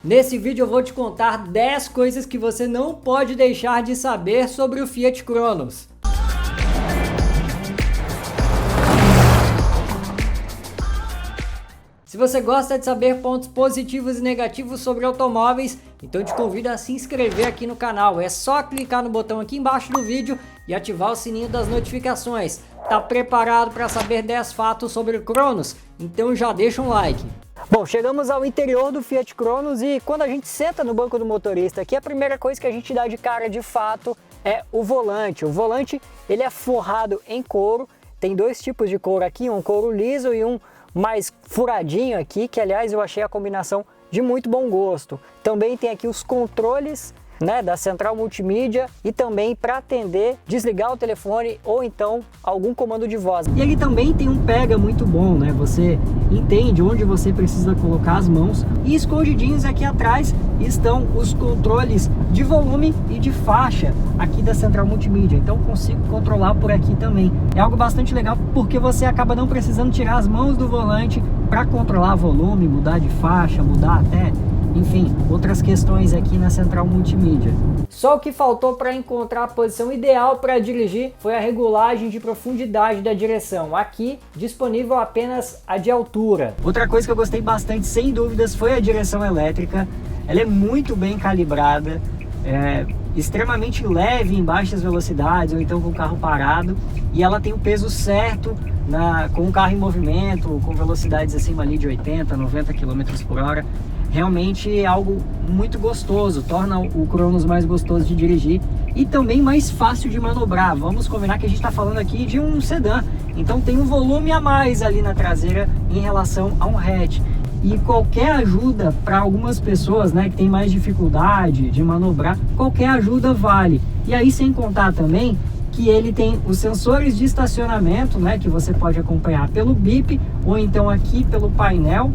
Nesse vídeo eu vou te contar 10 coisas que você não pode deixar de saber sobre o Fiat Cronos. Se você gosta de saber pontos positivos e negativos sobre automóveis, então eu te convido a se inscrever aqui no canal. É só clicar no botão aqui embaixo do vídeo e ativar o sininho das notificações. Tá preparado para saber 10 fatos sobre o Cronos? Então já deixa um like. Bom, chegamos ao interior do Fiat Cronos e quando a gente senta no banco do motorista aqui, a primeira coisa que a gente dá de cara de fato é o volante. O volante ele é forrado em couro, tem dois tipos de couro aqui, um couro liso e um mais furadinho aqui, que aliás eu achei a combinação de muito bom gosto. Também tem aqui os controles, né, da central multimídia e também para atender, desligar o telefone ou então algum comando de voz. E ele também tem um pega muito bom, né? Você entende onde você precisa colocar as mãos. E escondidinhos aqui atrás estão os controles de volume e de faixa aqui da central multimídia. Então consigo controlar por aqui também. É algo bastante legal porque você acaba não precisando tirar as mãos do volante para controlar volume, mudar de faixa, mudar até, enfim, outras questões aqui na central multimídia. Só o que faltou para encontrar a posição ideal para dirigir foi a regulagem de profundidade da direção. Aqui, disponível apenas a de altura. Outra coisa que eu gostei bastante, sem dúvidas, foi a direção elétrica. Ela é muito bem calibrada, extremamente leve em baixas velocidades ou então com o carro parado. E ela tem o peso certo com o carro em movimento, com velocidades acima ali de 80, 90 km por hora. Realmente é algo muito gostoso, torna o Cronos mais gostoso de dirigir e também mais fácil de manobrar. Vamos combinar que a gente está falando aqui de um sedã, então tem um volume a mais ali na traseira em relação a um hatch. E qualquer ajuda para algumas pessoas, né, que tem mais dificuldade de manobrar, qualquer ajuda vale. E aí sem contar também que ele tem os sensores de estacionamento, né, que você pode acompanhar pelo bip ou então aqui pelo painel.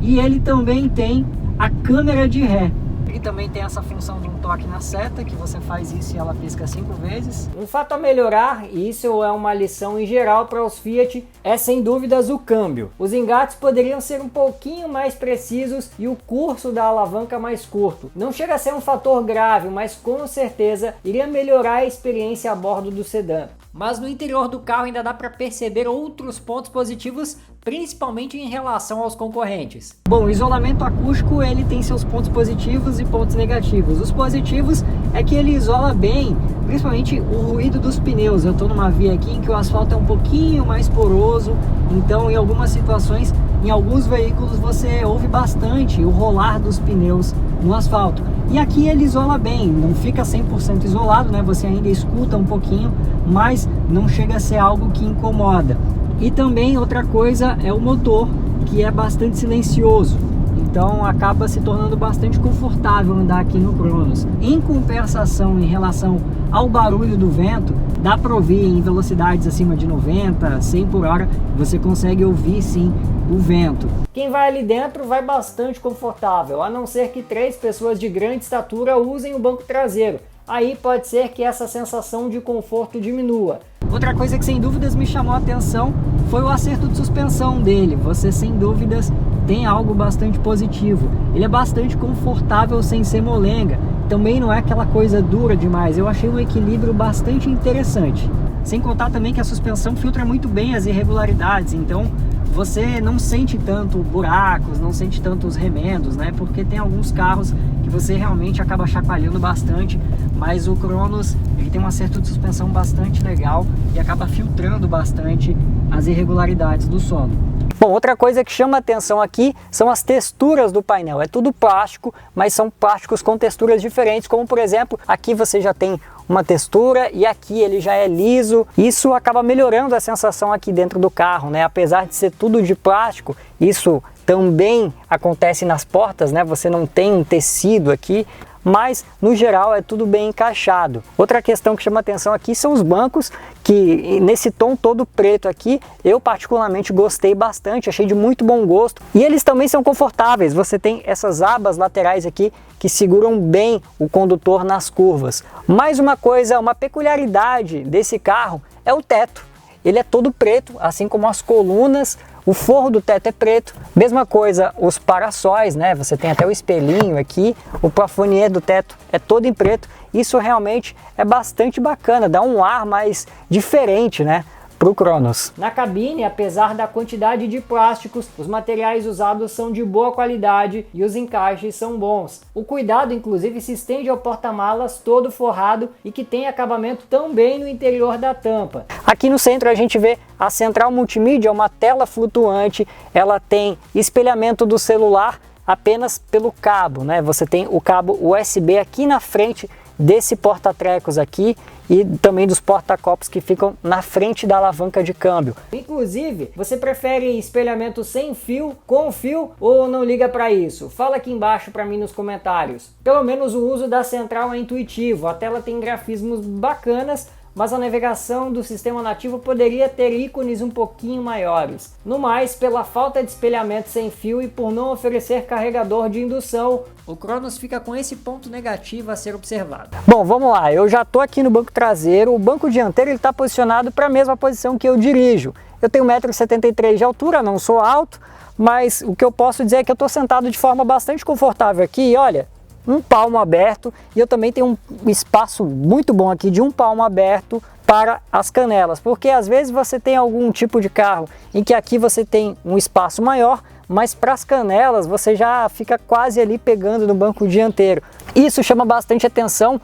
E ele também tem a câmera de ré. Ele também tem essa função de um toque na seta, que você faz isso e ela pisca 5 vezes. Um fato a melhorar, e isso é uma lição em geral para os Fiat, é sem dúvidas o câmbio. Os engates poderiam ser um pouquinho mais precisos e o curso da alavanca mais curto. Não chega a ser um fator grave, mas com certeza iria melhorar a experiência a bordo do sedã. Mas no interior do carro ainda dá para perceber outros pontos positivos, principalmente em relação aos concorrentes. Bom, o isolamento acústico ele tem seus pontos positivos e pontos negativos. Os positivos é que ele isola bem, principalmente o ruído dos pneus. Eu estou numa via aqui em que o asfalto é um pouquinho mais poroso, então em algumas situações, em alguns veículos você ouve bastante o rolar dos pneus no asfalto. E aqui ele isola bem, não fica 100% isolado, né? Você ainda escuta um pouquinho, mas não chega a ser algo que incomoda. E também outra coisa é o motor, que é bastante silencioso. Então acaba se tornando bastante confortável andar aqui no Cronos. Em compensação, em relação ao barulho do vento, dá para ouvir em velocidades acima de 90, 100 por hora, você consegue ouvir sim o vento. Quem vai ali dentro vai bastante confortável, a não ser que 3 pessoas de grande estatura usem o banco traseiro. Aí pode ser que essa sensação de conforto diminua. Outra coisa que sem dúvidas me chamou a atenção foi o acerto de suspensão dele. Você sem dúvidas tem algo bastante positivo. Ele é bastante confortável sem ser molenga. Também não é aquela coisa dura demais. Eu achei um equilíbrio bastante interessante. Sem contar também que a suspensão filtra muito bem as irregularidades. Então você não sente tanto buracos, não sente tantos remendos, né? Porque tem alguns carros que você realmente acaba chacoalhando bastante, mas o Cronos ele tem um acerto de suspensão bastante legal e acaba filtrando bastante as irregularidades do solo. Bom, outra coisa que chama atenção aqui são as texturas do painel. É tudo plástico, mas são plásticos com texturas diferentes, como por exemplo, aqui você já tem uma textura e aqui ele já é liso. Isso acaba melhorando a sensação aqui dentro do carro, né? Apesar de ser tudo de plástico, isso também acontece nas portas, né? Você não tem um tecido aqui, mas no geral é tudo bem encaixado. Outra questão que chama atenção aqui são os bancos, que nesse tom todo preto aqui, eu particularmente gostei bastante, achei de muito bom gosto. E eles também são confortáveis, você tem essas abas laterais aqui que seguram bem o condutor nas curvas. Mais uma coisa, uma peculiaridade desse carro é o teto. Ele é todo preto, assim como as colunas. O forro do teto é preto, mesma coisa os parassóis, né? Você tem até o espelhinho aqui, o plafonier do teto é todo em preto. Isso realmente é bastante bacana, dá um ar mais diferente, né, para o Cronos. Na cabine, apesar da quantidade de plásticos, os materiais usados são de boa qualidade e os encaixes são bons. O cuidado, inclusive, se estende ao porta-malas todo forrado e que tem acabamento também no interior da tampa. Aqui no centro a gente vê a central multimídia, uma tela flutuante, ela tem espelhamento do celular apenas pelo cabo, né? Você tem o cabo USB aqui na frente desse porta-trecos aqui e também dos porta-copos que ficam na frente da alavanca de câmbio. Inclusive, você prefere espelhamento sem fio, com fio ou não liga para isso? Fala aqui embaixo para mim nos comentários. Pelo menos o uso da central é intuitivo, a tela tem grafismos bacanas, mas a navegação do sistema nativo poderia ter ícones um pouquinho maiores. No mais, pela falta de espelhamento sem fio e por não oferecer carregador de indução, o Cronos fica com esse ponto negativo a ser observado. Bom, vamos lá, eu já estou aqui no banco traseiro, o banco dianteiro está posicionado para a mesma posição que eu dirijo. Eu tenho 1,73 m de altura, não sou alto, mas o que eu posso dizer é que eu estou sentado de forma bastante confortável aqui, olha, um palmo aberto, e eu também tenho um espaço muito bom aqui de um palmo aberto para as canelas, porque às vezes você tem algum tipo de carro em que aqui você tem um espaço maior, mas para as canelas você já fica quase ali pegando no banco dianteiro. Isso chama bastante atenção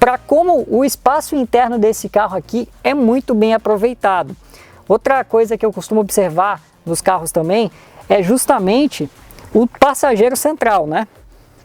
para como o espaço interno desse carro aqui é muito bem aproveitado. Outra coisa que eu costumo observar nos carros também é justamente o passageiro central, né?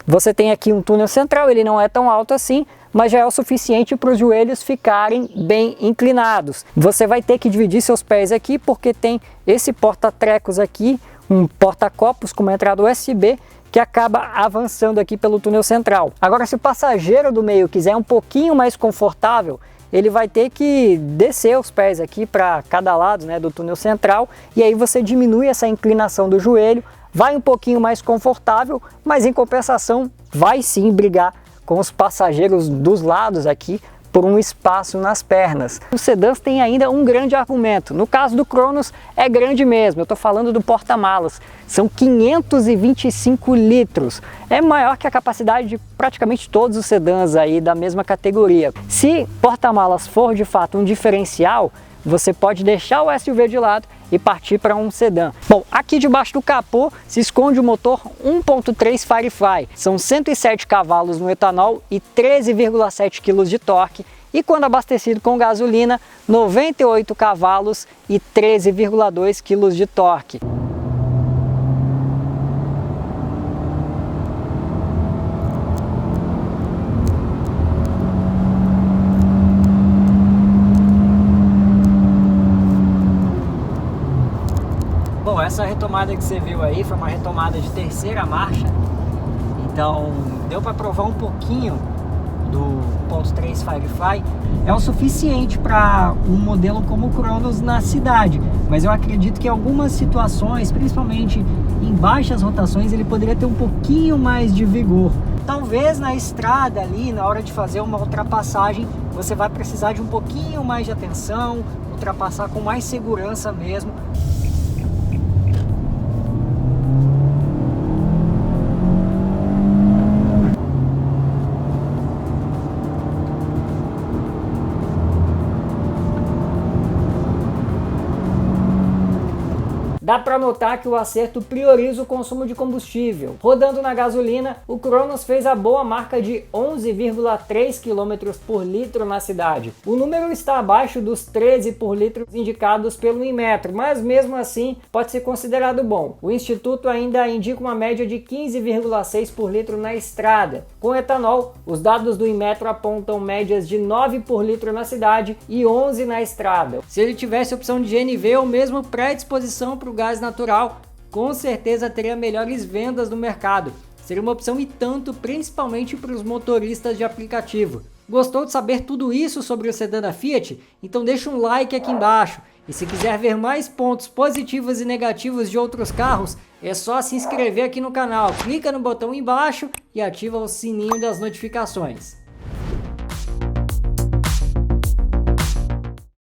Você tem aqui um túnel central, ele não é tão alto assim, mas já é o suficiente para os joelhos ficarem bem inclinados. Você vai ter que dividir seus pés aqui porque tem esse porta-trecos aqui, um porta-copos com uma entrada USB que acaba avançando aqui pelo túnel central. Agora, se o passageiro do meio quiser um pouquinho mais confortável, ele vai ter que descer os pés aqui para cada lado, né, do túnel central, e aí você diminui essa inclinação do joelho, vai um pouquinho mais confortável, mas em compensação vai sim brigar com os passageiros dos lados aqui por um espaço nas pernas. Os sedãs têm ainda um grande argumento. No caso do Cronos é grande mesmo, eu estou falando do porta-malas. São 525 litros. É maior que a capacidade de praticamente todos os sedãs aí da mesma categoria. Se porta-malas for de fato um diferencial, você pode deixar o SUV de lado e partir para um sedã. Bom, aqui debaixo do capô se esconde o motor 1.3 Firefly. São 107 cavalos no etanol e 13,7 kg de torque. E quando abastecido com gasolina, 98 cavalos e 13,2 kg de torque. Bom, essa retomada que você viu aí foi uma retomada de terceira marcha, então deu para provar um pouquinho do 1.3 Firefly. É o suficiente para um modelo como o Cronos na cidade, mas eu acredito que em algumas situações, principalmente em baixas rotações, ele poderia ter um pouquinho mais de vigor. Talvez na estrada ali, na hora de fazer uma ultrapassagem, você vai precisar de um pouquinho mais de atenção, ultrapassar com mais segurança mesmo. Dá para notar que o acerto prioriza o consumo de combustível. Rodando na gasolina, o Cronos fez a boa marca de 11,3 km por litro na cidade. O número está abaixo dos 13 por litro indicados pelo Inmetro, mas mesmo assim pode ser considerado bom. O Instituto ainda indica uma média de 15,6 por litro na estrada. Com etanol, os dados do Inmetro apontam médias de 9 por litro na cidade e 11 na estrada. Se ele tivesse opção de GNV ou mesmo pré-disposição para o gás natural, com certeza teria melhores vendas no mercado. Seria uma opção e tanto, principalmente para os motoristas de aplicativo. Gostou de saber tudo isso sobre o sedã da Fiat? Então deixa um like aqui embaixo. E se quiser ver mais pontos positivos e negativos de outros carros, é só se inscrever aqui no canal. Clica no botão embaixo e ativa o sininho das notificações.